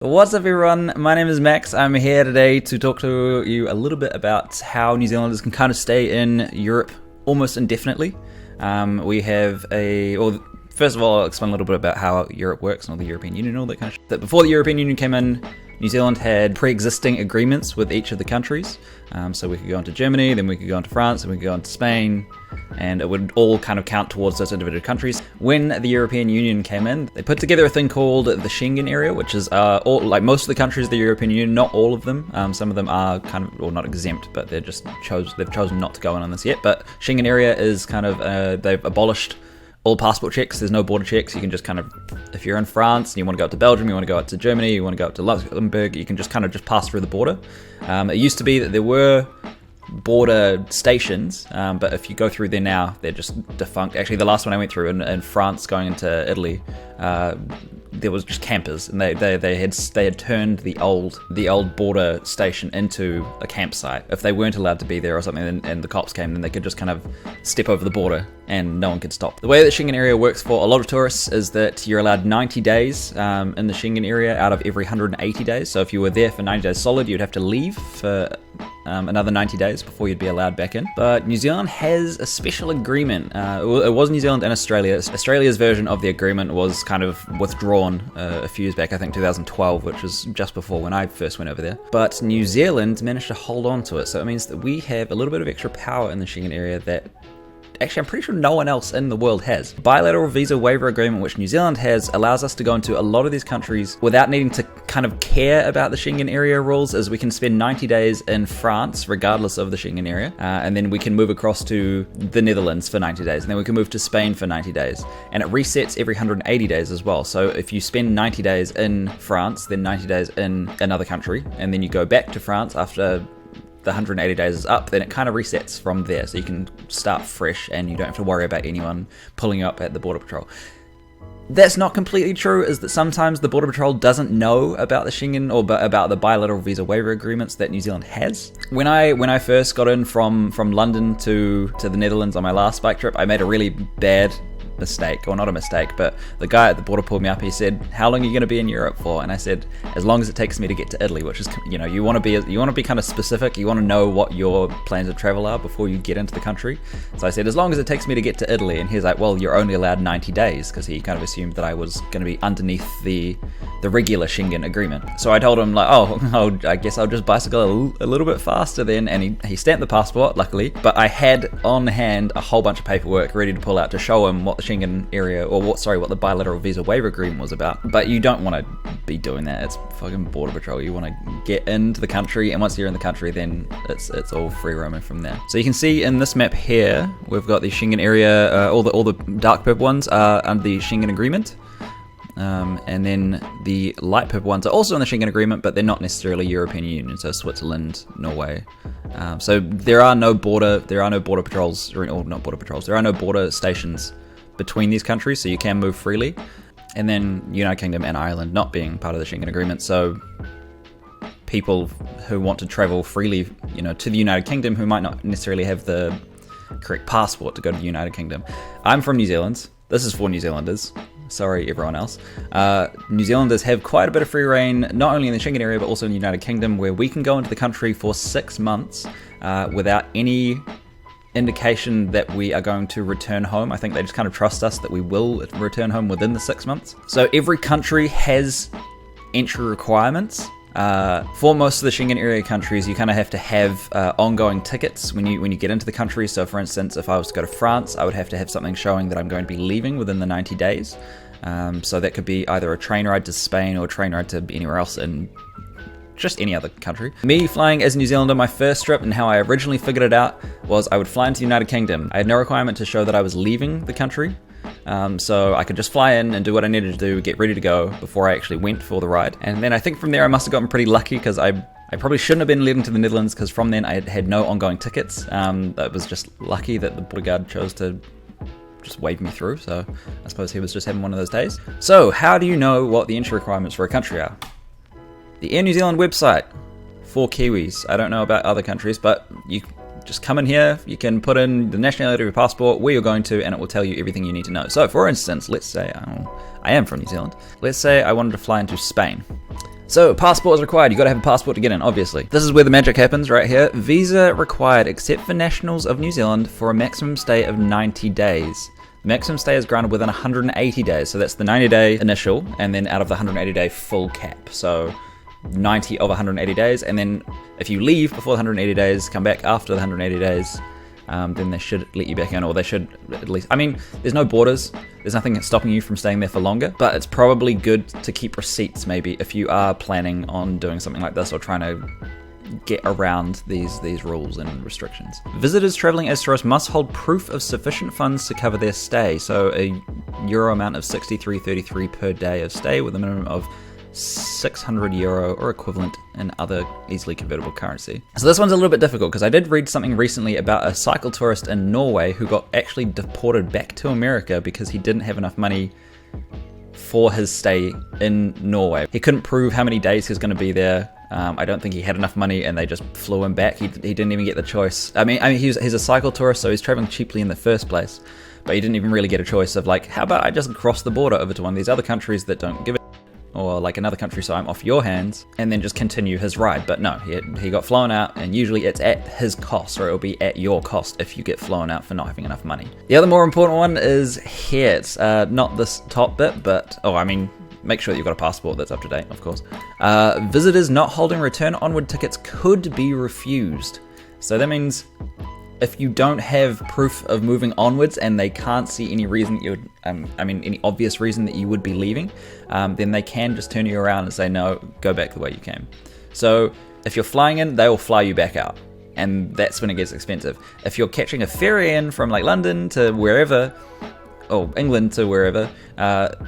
What's up everyone, my name is Max. I'm here today to talk to you a little bit about how New Zealanders can kind of stay in Europe almost indefinitely. First of all, I'll explain a little bit about how Europe works and all the European Union and all that kind of shit. That before the European Union came in, New Zealand had pre-existing agreements with each of the countries. So we could go into Germany, then we could go into France, and we could go into Spain, and it would all kind of count towards those individual countries. When the European Union came in, they put together a thing called the Schengen area, which is most of the countries of the European Union, not all of them. Some of them are kind of, or not exempt, but they've chosen not to go in on this yet. But Schengen area is kind of, they've abolished all passport checks. There's no border checks. You can just kind of, if you're in France and you want to go up to Belgium, you want to go up to Germany, you want to go up to Luxembourg, you can just kind of just pass through the border. It used to be that there were border stations, but if you go through there now, they're just defunct. Actually, the last one I went through in France going into Italy, there was just campers, and they had turned the old border station into a campsite. If they weren't allowed to be there or something, and the cops came, then they could just kind of step over the border and no one could stop. The way that Schengen area works for a lot of tourists is that you're allowed 90 days in the Schengen area out of every 180 days. So if you were there for 90 days solid, you'd have to leave for another 90 days before you'd be allowed back in. But New Zealand has a special agreement. It was New Zealand and Australia. Australia's version of the agreement was kind of withdrawn a few years back, I think 2012, which was just before when I first went over there. But New Zealand managed to hold on to it, so it means that we have a little bit of extra power in the Schengen area that actually I'm pretty sure no one else in the world has. Bilateral visa waiver agreement, which New Zealand has, allows us to go into a lot of these countries without needing to kind of care about the Schengen area rules, as we can spend 90 days in France regardless of the Schengen area, and then we can move across to the Netherlands for 90 days, and then we can move to Spain for 90 days, and it resets every 180 days as well. So if you spend 90 days in France, then 90 days in another country, and then you go back to France after the 180 days is up, then it kind of resets from there, so you can start fresh and you don't have to worry about anyone pulling you up at the border patrol. That's not completely true, is that sometimes the border patrol doesn't know about the Schengen or about the bilateral visa waiver agreements that New Zealand has. When I first got in from London to the Netherlands on my last bike trip, I made a really bad mistake, or not a mistake, but the guy at the border pulled me up. He said, "How long are you going to be in Europe for?" And I said, "As long as it takes me to get to Italy," which is, you want to be kind of specific. You want to know what your plans of travel are before you get into the country. So I said, "As long as it takes me to get to Italy," and he's like, "Well, you're only allowed 90 days," because he kind of assumed that I was going to be underneath the regular Schengen agreement. So I told him, like, oh, I guess I'll just bicycle a little bit faster then, and he stamped the passport, luckily, but I had on hand a whole bunch of paperwork ready to pull out to show him what the Schengen area, what the bilateral visa waiver agreement was about. But you don't want to be doing that. It's fucking border patrol. You want to get into the country, and once you're in the country, then it's all free roaming from there. So you can see in this map here, we've got the Schengen area, all the dark purple ones are under the Schengen agreement. And then the light purple ones are also in the Schengen agreement, but they're not necessarily European Union, so Switzerland, Norway. So there are no border patrols, or not border patrols, there are no border stations between these countries, so you can move freely. And then United Kingdom and Ireland not being part of the Schengen agreement, so people who want to travel freely, to the United Kingdom, who might not necessarily have the correct passport to go to the United Kingdom. I'm from New Zealand. This is for New Zealanders. Sorry, everyone else. New Zealanders have quite a bit of free reign, not only in the Schengen area, but also in the United Kingdom, where we can go into the country for 6 months without any indication that we are going to return home. I think they just kind of trust us that we will return home within the 6 months. So every country has entry requirements. For most of the Schengen area countries, you kind of have to have ongoing tickets when you get into the country. So for instance, if I was to go to France, I would have to have something showing that I'm going to be leaving within the 90 days. So that could be either a train ride to Spain or a train ride to anywhere else in just any other country. Me flying as a New Zealander, my first trip, and how I originally figured it out was I would fly into the United Kingdom. I had no requirement to show that I was leaving the country. So I could just fly in and do what I needed to do, get ready to go before I actually went for the ride. And then I think from there I must have gotten pretty lucky, because I probably shouldn't have been led into the Netherlands, because from then I had no ongoing tickets. That was just lucky that the border guard chose to just wave me through, so I suppose he was just having one of those days. So how do you know what the entry requirements for a country are? The Air New Zealand website for Kiwis. I don't know about other countries, but you just come in here, you can put in the nationality of your passport, where you're going to, and it will tell you everything you need to know. So for instance, let's say I am from New Zealand. Let's say I wanted to fly into Spain. So, passport is required. You got to have a passport to get in, obviously. This is where the magic happens, right here. Visa required except for nationals of New Zealand for a maximum stay of 90 days. The maximum stay is granted within 180 days, so that's the 90-day initial, and then out of the 180-day full cap. So 90 of 180 days, and then if you leave before the 180 days, come back after the 180 days, then they should let you back in, or they should at least, I mean, there's no borders, there's nothing stopping you from staying there for longer, but it's probably good to keep receipts maybe if you are planning on doing something like this or trying to get around these rules and restrictions. Visitors traveling as tourists must hold proof of sufficient funds to cover their stay, so a euro amount of 63.33 per day of stay with a minimum of 600 euro or equivalent in other easily convertible currency. So this one's a little bit difficult because I did read something recently about a cycle tourist in Norway who got actually deported back to America because he didn't have enough money for his stay in Norway. He couldn't prove how many days he was going to be there. I don't think he had enough money and they just flew him back. He didn't even get the choice. I mean he's a cycle tourist, so he's traveling cheaply in the first place, but he didn't even really get a choice of like, how about I just cross the border over to one of these other countries that don't give a or like another country, so I'm off your hands, and then just continue his ride. But no, he got flown out, and usually it's at his cost, or it'll be at your cost if you get flown out for not having enough money. The other more important one is here. It's not this top bit, but make sure that you've got a passport that's up to date, of course. Visitors not holding return onward tickets could be refused. So that means if you don't have proof of moving onwards and they can't see any reason that you would, any obvious reason that you would be leaving, then they can just turn you around and say, no, go back the way you came. So if you're flying in, they will fly you back out. And that's when it gets expensive. If you're catching a ferry in from like London to wherever, or England to wherever,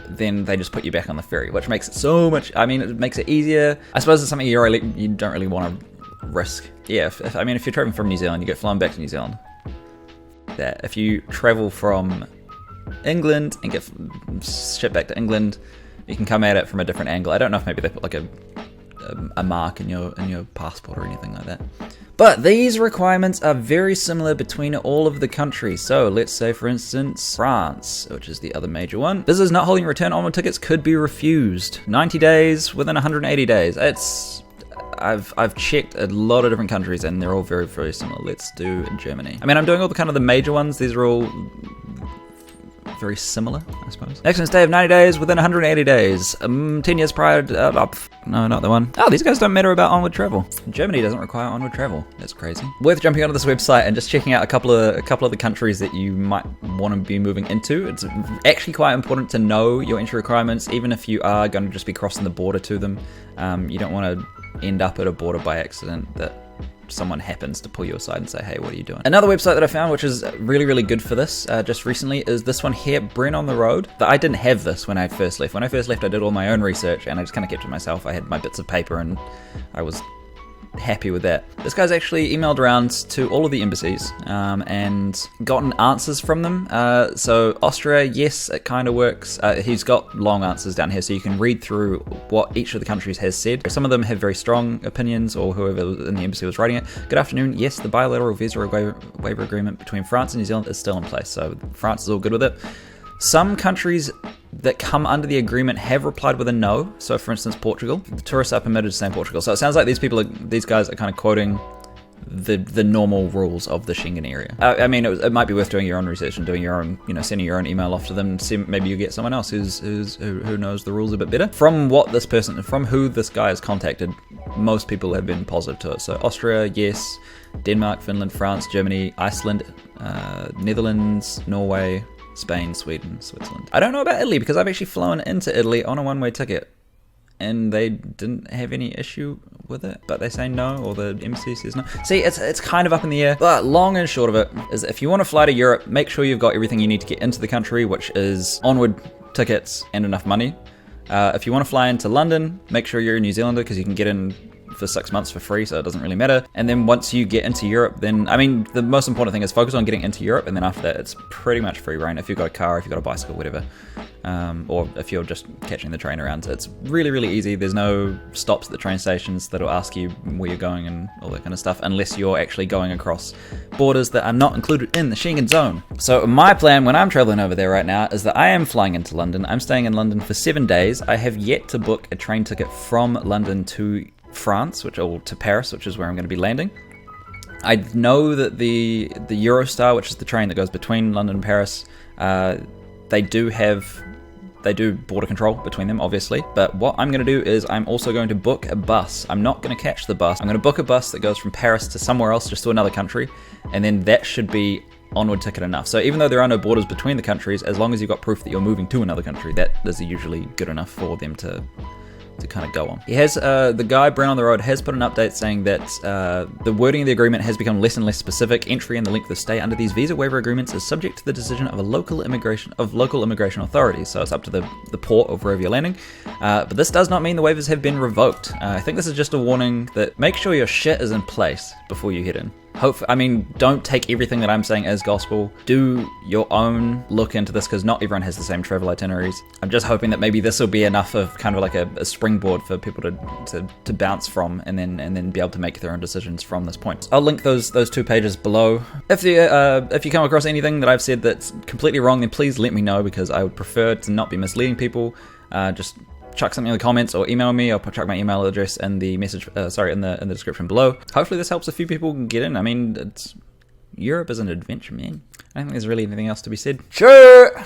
then they just put you back on the ferry, which makes it so much, it makes it easier. I suppose it's something you don't really want to risk. Yeah, if you're traveling from New Zealand, you get flown back to New Zealand. That if you travel from England and get shipped back to England, you can come at it from a different angle. I don't know if maybe they put like a mark in your passport or anything like that. But these requirements are very similar between all of the countries. So let's say, for instance, France, which is the other major one. Visitors not holding return onward tickets could be refused. 90 days within 180 days. I've checked a lot of different countries and they're all very, very similar. Let's do Germany. I'm doing all the major ones. These are all very similar, I suppose. Maximum stay of 90 days within 180 days. 10 years prior to, no, not the one. Oh, these guys don't matter about onward travel. Germany doesn't require onward travel. That's crazy. Worth jumping onto this website and just checking out a couple of the countries that you might want to be moving into. It's actually quite important to know your entry requirements, even if you are going to just be crossing the border to them. You don't want to end up at a border by accident that someone happens to pull you aside and say, hey, what are you doing? Another website that I found, which is really, really good for this just recently, is this one here, Bren on the Road. I didn't have this when I first left. When I first left, I did all my own research and I just kind of kept it to myself. I had my bits of paper and I was happy with that. This guy's actually emailed around to all of the embassies and gotten answers from them. So Austria, yes, it kind of works. He's got long answers down here so you can read through what each of the countries has said. Some of them have very strong opinions, or whoever in the embassy was writing it. Good afternoon. Yes, the bilateral visa waiver agreement between France and New Zealand is still in place, so France is all good with it. Some countries that come under the agreement have replied with a no. So, for instance, Portugal. The tourists are permitted to stay in Portugal. So it sounds like these guys are kind of quoting the normal rules of the Schengen area. It might be worth doing your own research and doing your own, sending your own email off to them. See, maybe you get someone else who knows the rules a bit better. From who this guy has contacted, most people have been positive to it. So Austria, yes. Denmark, Finland, France, Germany, Iceland, Netherlands, Norway, Spain, Sweden, Switzerland. I don't know about Italy because I've actually flown into Italy on a one-way ticket and they didn't have any issue with it, but they say no, or the embassy says no. See, it's kind of up in the air, but long and short of it is if you want to fly to Europe, make sure you've got everything you need to get into the country, which is onward tickets and enough money. If you want to fly into London, make sure you're a New Zealander because you can get in for 6 months for free, so it doesn't really matter. And then once you get into Europe, then, I mean, the most important thing is focus on getting into Europe, and then after that, it's pretty much free reign if you've got a car, if you've got a bicycle, whatever. Or if you're just catching the train around. So it's really, really easy. There's no stops at the train stations that'll ask you where you're going and all that kind of stuff, unless you're actually going across borders that are not included in the Schengen zone. So my plan when I'm traveling over there right now is that I am flying into London. I'm staying in London for 7 days. I have yet to book a train ticket from London to France, or to Paris, which is where I'm going to be landing. I know that the Eurostar, which is the train that goes between London and Paris, they do border control between them, obviously. But what I'm going to do is I'm also going to book a bus. I'm not going to catch the bus. I'm going to book a bus that goes from Paris to somewhere else, just to another country, and then that should be onward ticket enough. So even though there are no borders between the countries, as long as you've got proof that you're moving to another country, that is usually good enough for them to kind of go on. He has, the guy, Brown on the Road, has put an update saying that the wording of the agreement has become less and less specific. Entry and the length of stay under these visa waiver agreements is subject to the decision of local immigration authorities. So it's up to the port of wherever you're landing. But this does not mean the waivers have been revoked. I think this is just a warning that make sure your shit is in place before you head in. Don't take everything that I'm saying as gospel. Do your own look into this, because not everyone has the same travel itineraries. I'm just hoping that maybe this will be enough of kind of like a springboard for people to bounce from, and then be able to make their own decisions from this point. I'll link those 2 pages below. If you come across anything that I've said that's completely wrong, then please let me know, because I would prefer to not be misleading people. Just chuck something in the comments or email me. I'll chuck my email address in the message, in the description below. Hopefully this helps a few people get in. I mean, Europe is an adventure, man. I don't think there's really anything else to be said. Sure.